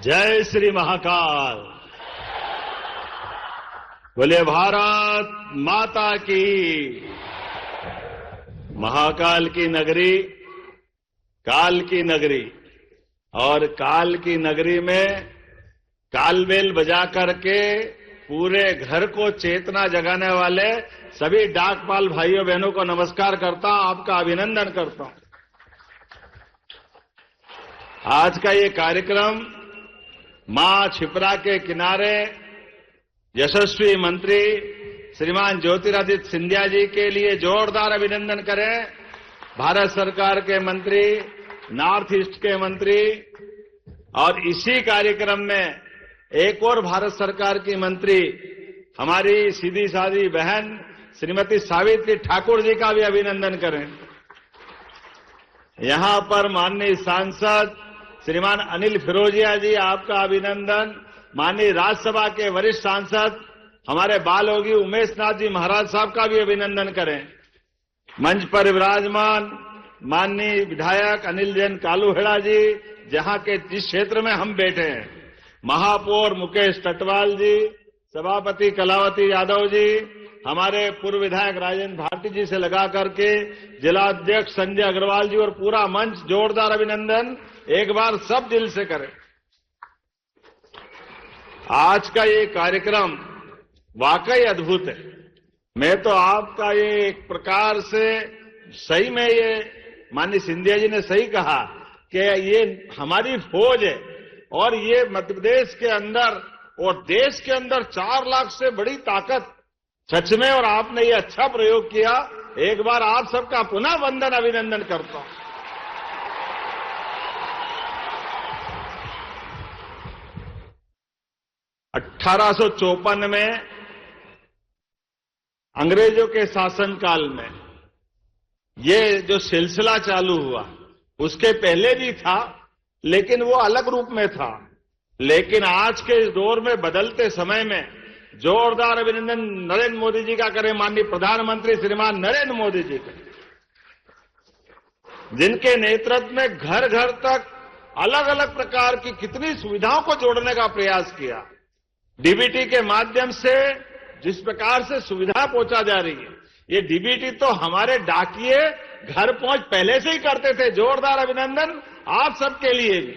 जय श्री महाकाल। बोले भारत माता की। महाकाल की नगरी, काल की नगरी, और काल की नगरी में कालबेल बजा करके पूरे घर को चेतना जगाने वाले सभी डाकपाल भाइयों बहनों को नमस्कार करता हूं, आपका अभिनंदन करता हूं। आज का ये कार्यक्रम मां क्षिप्रा के किनारे यशस्वी मंत्री श्रीमान ज्योतिरादित्य सिंधिया जी के लिए जोरदार अभिनंदन करें। भारत सरकार के मंत्री, नॉर्थ ईस्ट के मंत्री, और इसी कार्यक्रम में एक और भारत सरकार की मंत्री हमारी सीधी सादी बहन श्रीमती सावित्री ठाकुर जी का भी अभिनंदन करें। यहां पर माननीय सांसद श्रीमान अनिल फिरोजिया जी, आपका अभिनंदन। माननीय राज्यसभा के वरिष्ठ सांसद हमारे बाल योगी उमेश नाथ जी महाराज साहब का भी अभिनंदन करें। मंच पर विराजमान माननीय विधायक अनिल जैन कालूहेड़ा जी, जहां के जिस क्षेत्र में हम बैठे हैं, महापौर मुकेश टटवाल जी, सभापति कलावती यादव जी, हमारे पूर्व विधायक राजेंद्र भारती जी से लगा करके जिलाध्यक्ष संजय अग्रवाल जी और पूरा मंच, जोरदार अभिनंदन एक बार सब दिल से करें। आज का ये कार्यक्रम वाकई अद्भुत है। मैं तो आपका ये एक प्रकार से सही में, ये माननीय सिंधिया जी ने सही कहा कि ये हमारी फौज है और ये मध्य प्रदेश के अंदर और देश के अंदर 4 लाख से बड़ी ताकत सच में, और आपने ये अच्छा प्रयोग किया। एक बार आप सबका पुनः वंदन अभिनंदन करता हूं। (1854) में अंग्रेजों के शासनकाल में ये जो सिलसिला चालू हुआ, उसके पहले भी था, लेकिन वो अलग रूप में था। लेकिन आज के इस दौर में, बदलते समय में, जोरदार अभिनंदन नरेंद्र मोदी जी का करें, माननीय प्रधानमंत्री श्रीमान नरेंद्र मोदी जी का, जिनके नेतृत्व में घर घर तक अलग अलग प्रकार की कितनी सुविधाओं को जोड़ने का प्रयास किया। डीबीटी के माध्यम से जिस प्रकार से सुविधा पहुंचा जा रही है, ये डीबीटी तो हमारे डाकिये घर पहुंच पहले से ही करते थे। जोरदार अभिनंदन आप सबके लिए भी।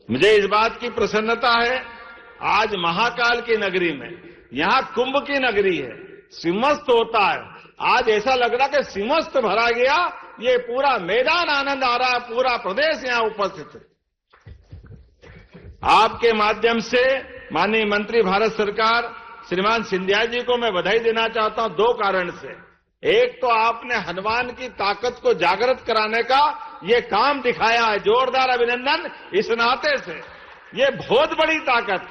मुझे इस बात की प्रसन्नता है, आज महाकाल की नगरी में, यहां कुंभ की नगरी है, सिंहस्थ होता है। आज ऐसा लग रहा कि सिंहस्थ भरा गया, ये पूरा मैदान आनंद आ रहा है, पूरा प्रदेश यहां उपस्थित है। आपके माध्यम से माननीय मंत्री भारत सरकार श्रीमान सिंधिया जी को मैं बधाई देना चाहता हूं 2 कारण से। एक तो आपने हनुमान की ताकत को जागृत कराने का ये काम दिखाया है, जोरदार अभिनंदन इस नाते से। ये बहुत बड़ी ताकत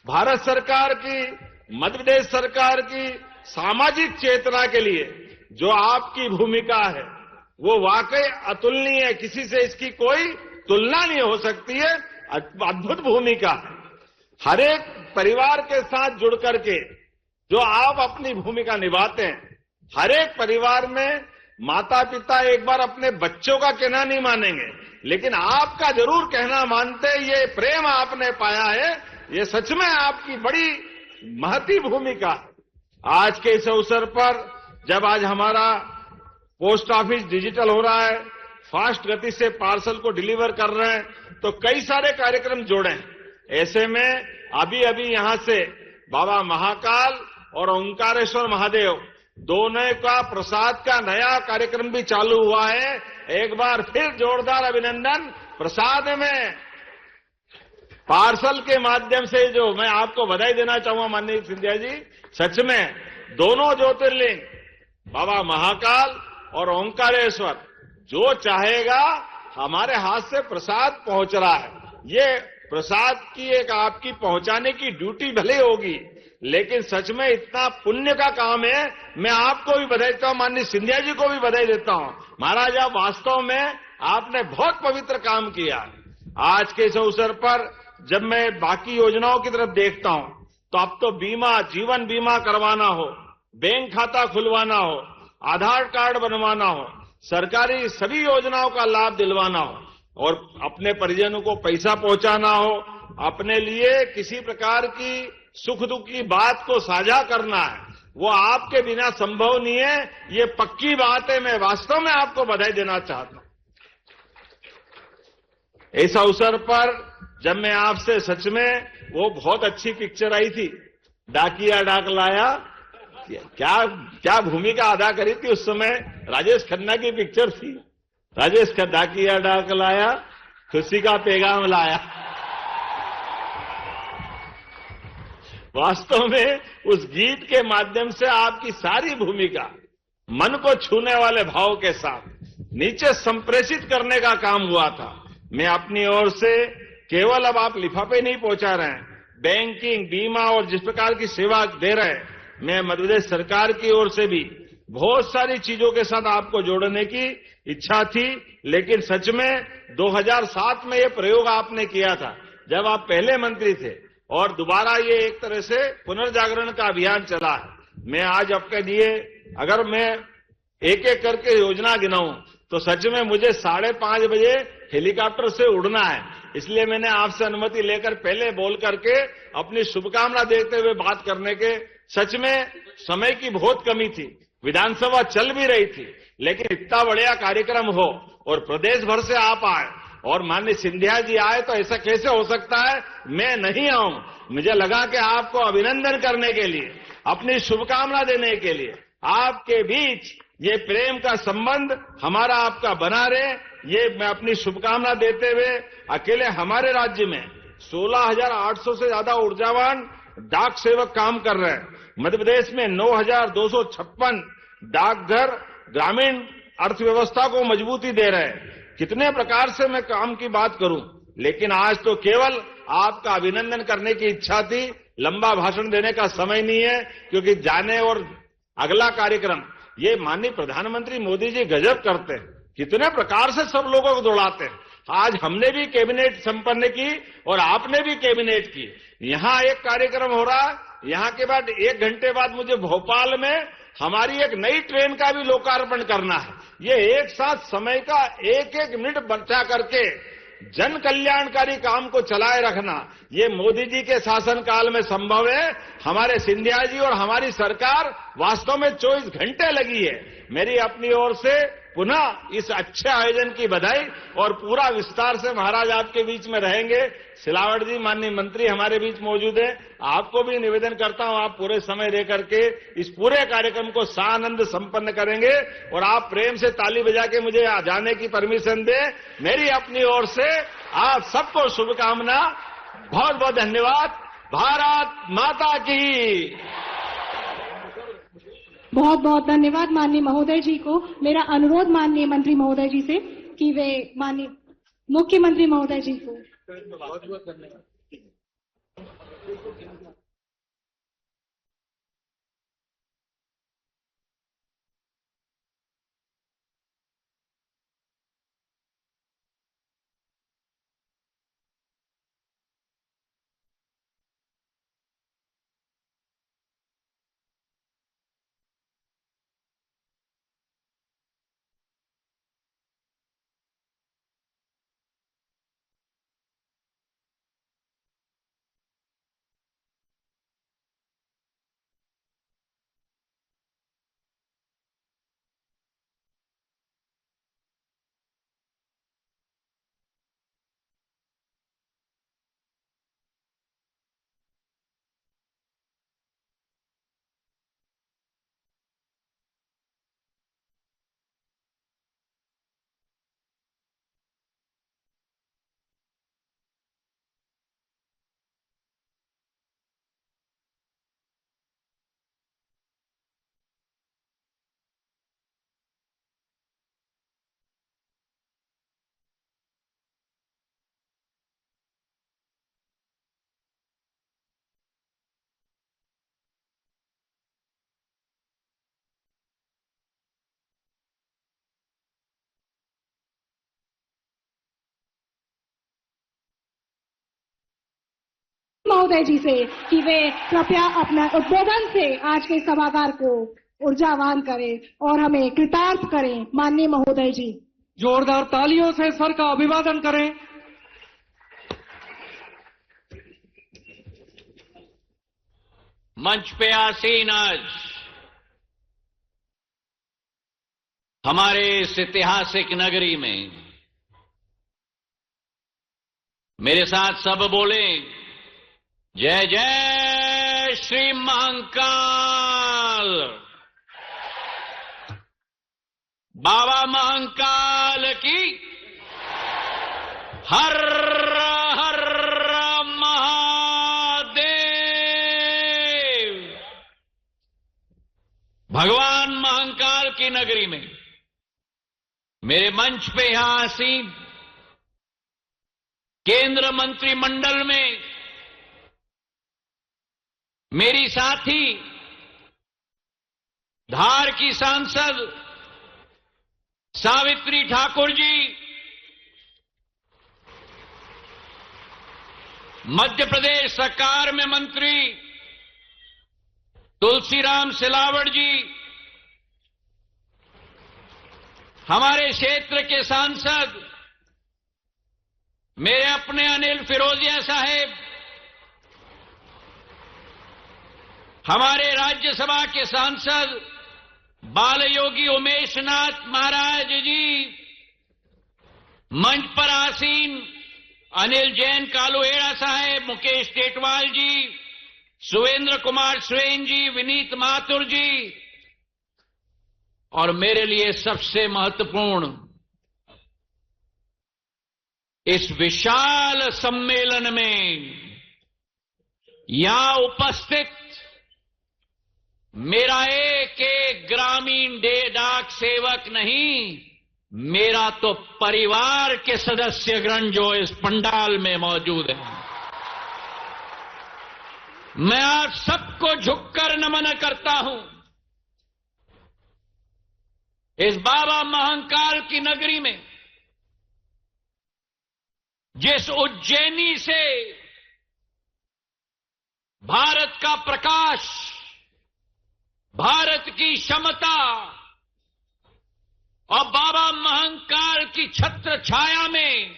भारत सरकार की, मध्य प्रदेश सरकार की सामाजिक चेतना के लिए जो आपकी भूमिका है, वो वाकई अतुलनीय है। किसी से इसकी कोई तुलना नहीं हो सकती है। अद्भुत भूमिका है। हर एक परिवार के साथ जुड़ करके जो आप अपनी भूमिका निभाते हैं, हर एक परिवार में माता पिता एक बार अपने बच्चों का कहना नहीं मानेंगे, लेकिन आपका जरूर कहना मानते। ये प्रेम आपने पाया है, ये सच में आपकी बड़ी महती भूमिका है। आज के इस अवसर पर, जब आज हमारा पोस्ट ऑफिस डिजिटल हो रहा है, फास्ट गति से पार्सल को डिलीवर कर रहे हैं, तो कई सारे कार्यक्रम जोड़े हैं। ऐसे में अभी अभी यहां से बाबा महाकाल और ओंकारेश्वर महादेव दोनों का प्रसाद का नया कार्यक्रम भी चालू हुआ है। एक बार फिर जोरदार अभिनंदन। प्रसाद में पार्सल के माध्यम से जो मैं आपको बधाई देना चाहूंगा माननीय सिंधिया जी, सच में दोनों ज्योतिर्लिंग बाबा महाकाल और ओंकारेश्वर, जो चाहेगा हमारे हाथ से प्रसाद पहुंच रहा है। ये प्रसाद की एक आपकी पहुंचाने की ड्यूटी भले होगी, लेकिन सच में इतना पुण्य का काम है। मैं आपको भी बधाई देता हूं, माननीय सिंधिया जी को भी बधाई देता हूं। महाराज, आप वास्तव में आपने बहुत पवित्र काम किया। आज के इस अवसर पर जब मैं बाकी योजनाओं की तरफ देखता हूं, तो अब तो बीमा, जीवन बीमा करवाना हो, बैंक खाता खुलवाना हो, आधार कार्ड बनवाना हो, सरकारी सभी योजनाओं का लाभ दिलवाना हो, और अपने परिजनों को पैसा पहुंचाना हो, अपने लिए किसी प्रकार की सुख दुख की बात को साझा करना है, वो आपके बिना संभव नहीं है। ये पक्की बात है। मैं वास्तव में आपको बधाई देना चाहता हूं। इस अवसर पर जब मैं आपसे सच में, वो बहुत अच्छी पिक्चर आई थी, डाकिया डाक लाया, क्या क्या भूमिका अदा करी थी उस समय। राजेश खन्ना की पिक्चर थी। राजेश खन्ना, डाकिया डाक लाया, खुशी का पैगाम लाया। वास्तव में उस गीत के माध्यम से आपकी सारी भूमिका मन को छूने वाले भाव के साथ नीचे संप्रेषित करने का काम हुआ था। मैं अपनी ओर से केवल, अब आप लिफाफे नहीं पहुंचा रहे हैं, बैंकिंग, बीमा और जिस प्रकार की सेवा दे रहे हैं, मैं मध्य प्रदेश सरकार की ओर से भी बहुत सारी चीजों के साथ आपको जोड़ने की इच्छा थी। लेकिन सच में 2007 में ये प्रयोग आपने किया था, जब आप पहले मंत्री थे, और दोबारा ये एक तरह से पुनर्जागरण का अभियान चला है। मैं आज आपके लिए, अगर मैं एक एक करके योजना गिनाऊं तो सच में मुझे 5:30 बजे हेलीकॉप्टर से उड़ना है। इसलिए मैंने आपसे अनुमति लेकर पहले बोल करके अपनी शुभकामना देते हुए बात करने के, सच में समय की बहुत कमी थी, विधानसभा चल भी रही थी, लेकिन इतना बढ़िया कार्यक्रम हो और प्रदेश भर से आप आए और माननीय सिंधिया जी आए, तो ऐसा कैसे हो सकता है मैं नहीं आऊं। मुझे लगा कि आपको अभिनंदन करने के लिए, अपनी शुभकामना देने के लिए, आपके बीच ये प्रेम का संबंध हमारा आपका बना रहे, ये मैं अपनी शुभकामना देते हुए, अकेले हमारे राज्य में 16,800 से ज्यादा ऊर्जावान डाक सेवक काम कर रहे हैं। मध्य प्रदेश में 9,256 डाकघर ग्रामीण अर्थव्यवस्था को मजबूती दे रहे हैं। कितने प्रकार से मैं काम की बात करूं, लेकिन आज तो केवल आपका अभिनंदन करने की इच्छा थी। लंबा भाषण देने का समय नहीं है, क्योंकि जाने और अगला कार्यक्रम, ये माननीय प्रधानमंत्री मोदी जी गजब करते हैं, कितने प्रकार से सब लोगों को दौड़ाते हैं। आज हमने भी कैबिनेट संपन्न की और आपने भी कैबिनेट की। यहां एक कार्यक्रम हो रहा है, यहां के बाद 1 घंटे बाद मुझे भोपाल में हमारी एक नई ट्रेन का भी लोकार्पण करना है। ये एक साथ समय का एक एक मिनट बचा करके जन कल्याणकारी काम को चलाए रखना, ये मोदी जी के शासनकाल में संभव है। हमारे सिंधिया जी और हमारी सरकार वास्तव में 24 घंटे लगी है। मेरी अपनी ओर से पुनः इस अच्छे आयोजन की बधाई, और पूरा विस्तार से महाराज आपके बीच में रहेंगे। सिलावट जी माननीय मंत्री हमारे बीच मौजूद है, आपको भी निवेदन करता हूं, आप पूरे समय रह करके इस पूरे कार्यक्रम को सानंद संपन्न करेंगे, और आप प्रेम से ताली बजा के मुझे जाने की परमिशन दें। मेरी अपनी ओर से आप सबको शुभकामना। बहुत बहुत धन्यवाद। भारत माता की। बहुत बहुत धन्यवाद माननीय महोदय जी को। मेरा अनुरोध माननीय मंत्री महोदय जी से कि वे माननीय मुख्यमंत्री महोदय जी को बहुत बहुत धन्यवाद। महोदय जी से कि वे कृपया अपना उद्बोधन से आज के सभागार को ऊर्जावान करें और हमें कृतार्थ करें। माननीय महोदय जी। जोरदार तालियों से सर का अभिवादन करें। मंच पे आसीन आज हमारे इस ऐतिहासिक नगरी में मेरे साथ सब बोले, जय जय श्री महाकाल। बाबा महाकाल की हर हर महादेव। भगवान महाकाल की नगरी में मेरे मंच पे यहां आसीन केंद्र मंत्रिमंडल में मेरी साथी धार की सांसद सावित्री ठाकुर जी, मध्य प्रदेश सरकार में मंत्री तुलसीराम सिलावट जी, हमारे क्षेत्र के सांसद मेरे अपने अनिल फिरोजिया साहेब, हमारे राज्यसभा के सांसद बालयोगी उमेश नाथ महाराज जी, मंच पर आसीन अनिल जैन कालुहेड़ा साहेब, मुकेश टेटवाल जी, सुवेंद्र कुमार स्वेन जी, विनीत माथुर जी, और मेरे लिए सबसे महत्वपूर्ण इस विशाल सम्मेलन में यहां उपस्थित मेरा एक एक ग्रामीण डाक सेवक नहीं, मेरा तो परिवार के सदस्यगण जो इस पंडाल में मौजूद हैं, मैं आप सबको झुककर नमन करता हूं। इस बाबा महाकाल की नगरी में जिस उज्जैनी से भारत का प्रकाश, भारत की क्षमता और बाबा महाकाल की छत्र छाया में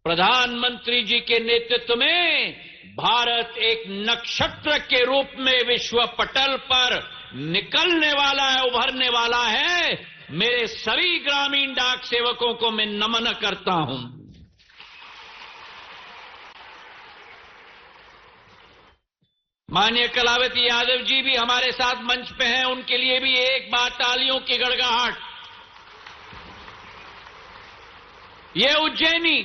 प्रधानमंत्री जी के नेतृत्व में भारत एक नक्षत्र के रूप में विश्व पटल पर निकलने वाला है, उभरने वाला है। मेरे सभी ग्रामीण डाक सेवकों को मैं नमन करता हूं। माननीय कलावती यादव जी भी हमारे साथ मंच पे हैं, उनके लिए भी एक बार तालियों की गड़गड़ाहट। ये उज्जैनी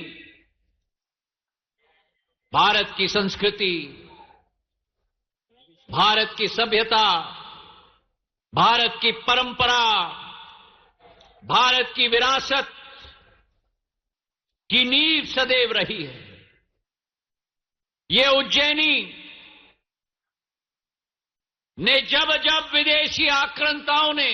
भारत की संस्कृति, भारत की सभ्यता, भारत की परंपरा, भारत की विरासत की नींव सदैव रही है। ये उज्जैनी ने जब जब विदेशी आक्रांताओं ने